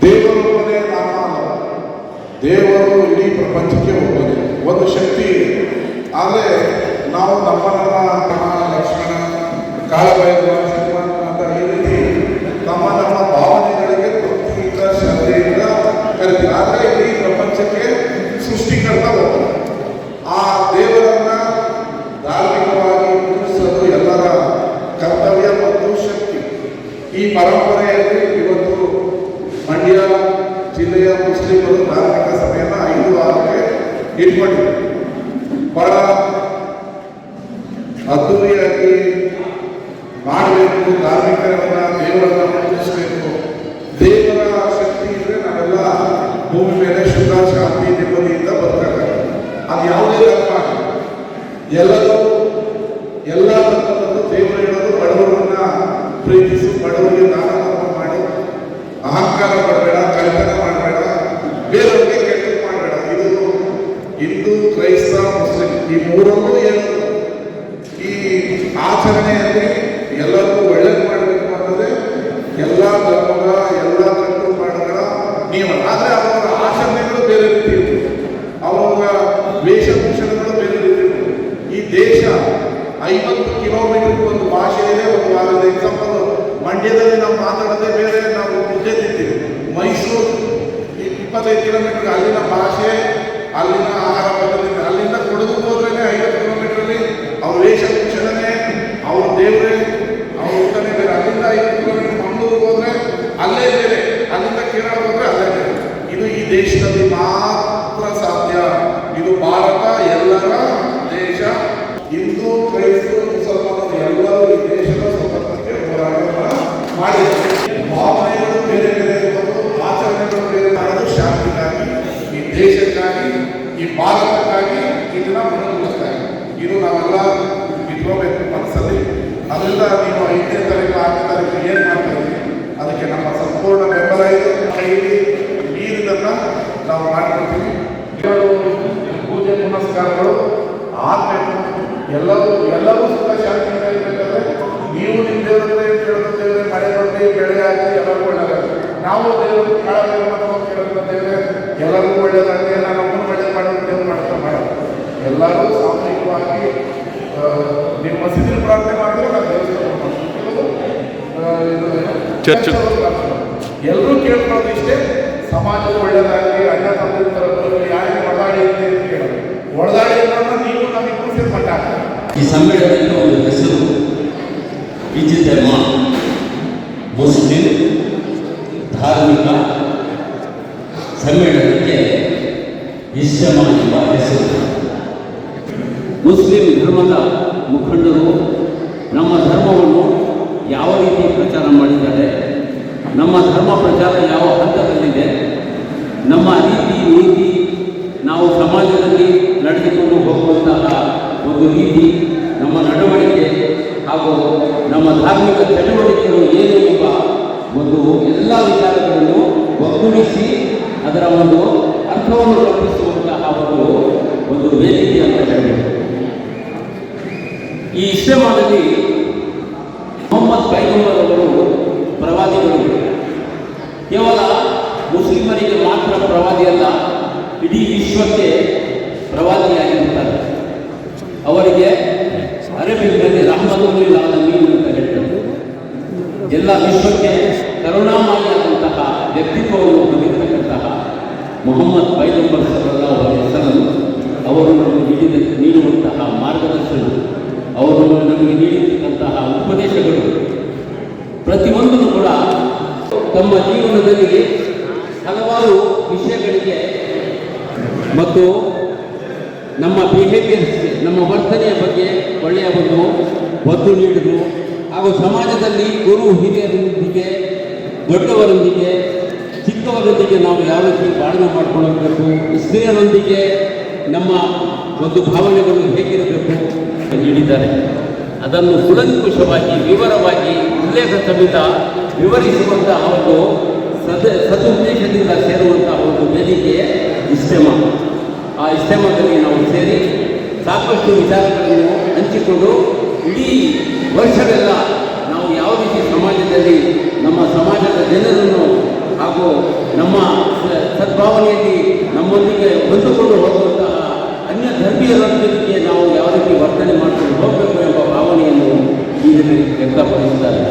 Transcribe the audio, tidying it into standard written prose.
ದೇವರೊಬ್ಬನೇ ನಾಮ, ದೇವರು ಇಡೀ ಪ್ರಪಂಚಕ್ಕೆ ಒಬ್ಬನೇ, ಒಂದು ಶಕ್ತಿ ಇದೆ. ಆದರೆ ನಾವು ನಮ್ಮ ಲಕ್ಷ್ಮಣ, ಕಾಳಭೈರವ, ಹನುಮಂತ ಅಂತ ಈ ರೀತಿ ನಮ್ಮ ಭಾವನೆಗಳಿಗೆ ಭಕ್ತಿಯಿಂದ ಶ್ರದ್ಧೆಯಿಂದ ಕರಿತೀವಿ. ಆದರೆ ಇಡೀ ಪ್ರಪಂಚಕ್ಕೆ ಸೃಷ್ಟಿಕರ್ತ ಒಬ್ಬನೇ. ಆ ದೇವರನ್ನ ಧಾರ್ಮಿಕವಾಗಿ ಪೂಜಿಸಲು ಎಲ್ಲರ ಕರ್ತವ್ಯ ಮತ್ತು ಶಕ್ತಿ. ಈ ಪರಂಪರೆಯಲ್ಲಿ ಇವತ್ತು ಮಂಡ್ಯ ಜಿಲ್ಲೆಯ ಮುಸ್ಲಿಮರು ಧಾರ್ಮಿಕ ಸಭೆಯನ್ನು 5 ವಾರಕ್ಕೆ ಇಟ್ಕೊಂಡಿದ್ದಾರೆ. ಬಹಳ ಅದ್ದೂರಿಯಾಗಿ ಮಾಡಬೇಕು, ಧಾರ್ಮಿಕರನ್ನ ದೇವರನ್ನ ಪೂಜಿಸಬೇಕು. ದೇವರ ಶಕ್ತಿ ಇದ್ರೆ ನಾವೆಲ್ಲ ಭೂಮಿ ಮೇಲೆ ಸುಖ, ಶಾಂತಿ, ನೆಮ್ಮದಿಯಿಂದ ಬದುಕಬೇಕು. ಅದು ಯಾವುದೇ ಧರ್ಮ ಎಲ್ಲ ಧರ್ಮದಲ್ಲೂ ದೇವರು ಹೇಳೋದು ಬಡವರನ್ನ ಪ್ರೀತಿಸು, ಬಡವರಿಗೆ ದಾನ ಧರ್ಮ ಮಾಡು, ಅಹಂಕಾರ ಮಾಡಬೇಡ, ಕಳ್ತನ ಮಾಡಬೇಡ, ಬೇರೆಯವರಿಗೆ ಕೆಟ್ಟದ್ದು ಮಾಡಬೇಡ. ಇದು ಹಿಂದೂ, ಕ್ರೈಸ್ತ, ಮುಸ್ಲಿಂ ಈ ಮೂರಲ್ಲೂ ಏನು ಈ ಆಚರಣೆಯಲ್ಲಿ ಎಲ್ಲರಿಗೂ ಒಳ್ಳೇದು ಮಾಡಬೇಕು ಅನ್ನೋದೇ ಎಲ್ಲ ಧರ್ಮದ ಎಲ್ಲ ಕಟ್ಟುಪಾಡುಗಳ ನಿಯಮ. ಆದರೆ ಅವರ ಆಚರಣೆಗಳು ಬೇರೆ ರೀತಿ ಇರ್ತದೆ, ಅವರ ವೇಷಭೂಷಣಗಳು ಬೇರೆ ರೀತಿ ಇರ್ತದೆ. ಈ ದೇಶ 50 ಕಿಲೋಮೀಟರ್ ಒಂದು ಭಾಷೆ ಇದೆ. ಒಂದು ವಾರದ ಎಕ್ಸಾಂಪಲ್, ಮಂಡ್ಯದಲ್ಲಿ ನಾವು ಮಾತಾಡೋದೇ ಬೇರೆ, ನಾವು ಮುದ್ದೆ ತಿಂತೀವಿ. ಮೈಸೂರು 25 ಕಿಲೋಮೀಟರ್, ಅಲ್ಲಿನ ಭಾಷೆ, ಅಲ್ಲಿನ ಆಹಾರ ಪದ್ಧತಿ. ಅಲ್ಲಿಂದ ಕೊಡಗು ಹೋದ್ರೆ 50 ಕಿಲೋಮೀಟರಲ್ಲಿ ಅವ್ರ ವೇಷಭೂಷಣನೇ, ಅವ್ರ ದೇವರೇ, ಅವ್ರ ಊಟನೇ ಬೇರೆ. ಅಲ್ಲಿಂದ 50 ಕಿಲೋಮೀಟರ್ ಮಂಗಳೂರಿಗೆ ಹೋದ್ರೆ ಅಲ್ಲೇ ಬೇರೆ, ಅಲ್ಲಿಂದ ಕೇರಳ ಹೋದ್ರೆ ಅಲ್ಲೇ ಬೇರೆ. ಇದು ಈ ದೇಶದಲ್ಲಿ ಮಾತ್ರ ಸಾಧ್ಯ. ಇದು ಭಾರತ ಎಲ್ಲರ ದೇಶ. ಹಿಂದೂ, ಕ್ರೈಸ್ತರು, ಮುಸಲ್ಮಾನರು ಎಲ್ಲರೂ ಈ ದೇಶದ ಸ್ವಾತಂತ್ರ್ಯಕ್ಕೆ ಹೋರಾಟವನ್ನು ಮಾಡಿದ್ದಾರೆ. ಭಾವನೆಗಳು ಬೇರೆ ಬೇರೆ ಇರ್ಬೋದು, ಆಚರಣೆಗಳು ಬೇರೆ. ಮಾಡೋದು ಶಾಂತಿಗಾಗಿ, ಈ ದೇಶಕ್ಕಾಗಿ, ಈ ಭಾರತಕ್ಕಾಗಿ, ಇದನ್ನ ಮನೋಗೊಳಿಸ್ತಾರೆ. ಇದು ನಾವೆಲ್ಲ ಇಟ್ಕೋಬೇಕು ಮನಸ್ಸಲ್ಲಿ. ಅದರಿಂದ ನೀವು 5ನೇ ತಾರೀಕು 6ನೇ ತಾರೀಕು ಏನು ಮಾಡ್ತಾ ಇದ್ದೀವಿ ಅದಕ್ಕೆ ನಮ್ಮ ಸಂಪೂರ್ಣ ಬೆಂಬಲ ಇದೆ. ಕೈಲಿ ನೀರಿದ್ದನ್ನು ನಾವು ಮಾಡ್ಕೊಳ್ತೀವಿ. ಪೂಜೆ ಪುನಸ್ಕಾರಗಳು ಆಗಬೇಕು. ಎಲ್ಲರೂ ಸುಖ ಶಾಂತಿಯಿಂದ ಇರಬೇಕಾದ್ರೆ ನೀವು ನಿಮ್ಮ ದೇವರೇ ಕೇಳುತ್ತೇವೆ, ಮಳೆ ಬಂದು ಬೆಳೆ ಹಾಕಿ ಎಲ್ಲರಿಗೂ ಒಳ್ಳೆಯದಾಗುತ್ತೆ. ನಾವು ದೇವರು ಕಾಳಭೈರವ ಕೇಳುತ್ತ ದೇವರೇ ಎಲ್ಲರಿಗೂ ಒಳ್ಳೆಯದಾಗಲಿ, ನಾನು ಒಬ್ಬನು ಒಳ್ಳೆಯದು ಮಾಡೋದು ದೇವರು ಮಾಡೋದು. ಎಲ್ಲರೂ ಸಾಮೂಹಿಕವಾಗಿ ನಿಮ್ಮ ಮಸೀದಿಯಲ್ಲಿ ಪ್ರಾರ್ಥನೆ ಮಾಡಿದ್ರೆ ನಾವು ದೇವಸ್ಥಾನ ಚರ್ಚೆ ಎಲ್ಲರೂ ಕೇಳ್ಕೊಳ್ಳೋದು ಇಷ್ಟೇ, ಸಮಾಜದ ಒಳ್ಳೆಯದಾಗಿ, ಅಣ್ಣ ತಮ್ಮ ಯಾರು ಹೊಡೆದಾಡಿ ಅಂತ ಕೇಳೋದು. ಹೊಡೆದಾಡಿ ಅನ್ನೋದನ್ನ ನೀವು ನಮಗೆ ಸೇರಿ ಮಟ್ಟ ಆಗ್ತದೆ. ಈ ಸಮ್ಮೇಳನಕ್ಕೆ ಒಂದು ಹೆಸರು ಇಜ್ತೆಮಾ, ಮುಸ್ಲಿಂ ಧಾರ್ಮಿಕ ಸಮ್ಮೇಳನಕ್ಕೆ ಇಜ್ತೆಮಾ ಎಂಬ ಹೆಸರು. ಮುಸ್ಲಿಂ ಧರ್ಮದ ಮುಖಂಡರು ನಮ್ಮ ಧರ್ಮವನ್ನು ಯಾವ ರೀತಿ ಪ್ರಚಾರ ಮಾಡಿದ್ದಾರೆ, ನಮ್ಮ ಧರ್ಮ ಪ್ರಚಾರ ಯಾವ ಹಂತದಲ್ಲಿದೆ, ನಮ್ಮ ರೀತಿ ನೀತಿ, ನಾವು ಸಮಾಜದಲ್ಲಿ ನಡೆದುಕೊಂಡು ಹೋಗುವಂತಹ ಒಂದು ರೀತಿ, ನಮ್ಮ ನಡವಳಿಕೆ ಹಾಗೂ ನಮ್ಮ ಧಾರ್ಮಿಕ ಚಟುವಟಿಕೆಗಳು ಏನು ಎಂಬ ಒಂದು ಎಲ್ಲ ವಿಚಾರಗಳನ್ನು ಒಗ್ಗೂಡಿಸಿ ಅದರ ಒಂದು ಅರ್ಥವನ್ನು ಕಲ್ಪಿಸುವಂತಹ ಒಂದು ವೇದಿಕೆ ಅಂತ ಹೇಳಬೇಕು. ಈ ಇಜ್ತೆಮಾದಲ್ಲಿ ಮೊಹಮ್ಮದ್ ಪೈಗಂಬರ್ ಅವರು ಪ್ರವಾದಿಗಳು. ಕೇವಲ ಮುಸ್ಲಿಮರಿಗೆ ಮಾತ್ರ ಪ್ರವಾದಿಯಲ್ಲ, ಇಡೀ ವಿಶ್ವಕ್ಕೆ ಪ್ರವಾದಿಯಾಗಿರುತ್ತಾರೆ. ಅವರಿಗೆ ಅರಬಿಯಲ್ಲಿ ರಹಮತುಲ್ಲಿಲ್ ಆಲಮೀನ್ ಅಂತ ಹೇಳ್ತಾರೆ. ಎಲ್ಲ ವಿಶ್ವಕ್ಕೆ ಕರುಣಾಮಯಿಯಾದಂತಹ ವ್ಯಕ್ತಿತ್ವವನ್ನು ಹೊಂದಿರತಕ್ಕಂತಹ ಮೊಹಮ್ಮದ್ ಪೈಗಂಬರ್ ಸಲ್ಲಲ್ಲಾಹು ಅಲೈಹಿ ವಸಲ್ಲಂ ಅವರು ನಮಗೆ ನೀಡುವಂತಹ ಮಾರ್ಗದರ್ಶನ, ಅವರು ನಮಗೆ ನೀಡಿರ್ತಕ್ಕಂತಹ ಉಪದೇಶಗಳು ಪ್ರತಿಯೊಂದನ್ನು ಕೂಡ ತಮ್ಮ ಜೀವನದಲ್ಲಿ ಹಲವಾರು ವಿಷಯಗಳಿಗೆ ಮತ್ತು ನಮ್ಮ ಬಿಹೇವಿಯರ್ಸ್ಗೆ, ನಮ್ಮ ವರ್ತನೆಯ ಬಗ್ಗೆ ಒಳ್ಳೆಯ ಒಂದು ಒತ್ತು ನೀಡಿದರು. ಹಾಗೂ ಸಮಾಜದಲ್ಲಿ ಗುರು ಹಿರಿಯರೊಂದಿಗೆ, ದೊಡ್ಡವರೊಂದಿಗೆ, ಚಿಕ್ಕವರೊಂದಿಗೆ ನಾವು ಯಾವ ರೀತಿ ಬಾಳ್ವೆ ಮಾಡಿಕೊಳ್ಳಬೇಕು, ಸ್ತ್ರೀಯರೊಂದಿಗೆ ನಮ್ಮ ಒಂದು ಭಾವನೆಗಳು ಹೇಗಿರಬೇಕು ನೀಡಿದ್ದಾರೆ. ಅದನ್ನು ಕೂಲಂಕುಷವಾಗಿ, ವಿವರವಾಗಿ, ಉಲ್ಲೇಖ ಸಮೇತ ವಿವರಿಸುವಂತಹ ಒಂದು ಸದುದ್ದೇಶದಿಂದ ಸೇರುವಂತಹ ಒಂದು ವೇದಿಕೆ ಇಜ್ತೆಮಾ. ಆ ಇಜ್ತೆಮಾದಲ್ಲಿ ನಾವು ಸೇರಿ ಸಾಕಷ್ಟು ವಿಚಾರಗಳನ್ನು ಹಂಚಿಕೊಂಡು ಇಡೀ ವರ್ಷವೆಲ್ಲ ನಾವು ಯಾವ ರೀತಿ ಸಮಾಜದಲ್ಲಿ ನಮ್ಮ ಸಮಾಜದ ಜನರನ್ನು ಹಾಗೂ ನಮ್ಮ ಸದ್ಭಾವನೆಯಲ್ಲಿ ನಮ್ಮೊಂದಿಗೆ ಹೊಂದಿಕೊಂಡು ಹೋಗುವಂತಹ ಅನ್ಯ ಧರ್ಮೀಯರೊಂದಿಗೆ ನಾವು ಯಾವ ರೀತಿ ವರ್ತನೆ ಮಾಡಿಕೊಂಡು ಹೋಗಬೇಕು ಎಂಬ ಭಾವನೆಯನ್ನು ಈ ದಿನ ವ್ಯಕ್ತಪಡಿಸಿದ್ದಾರೆ.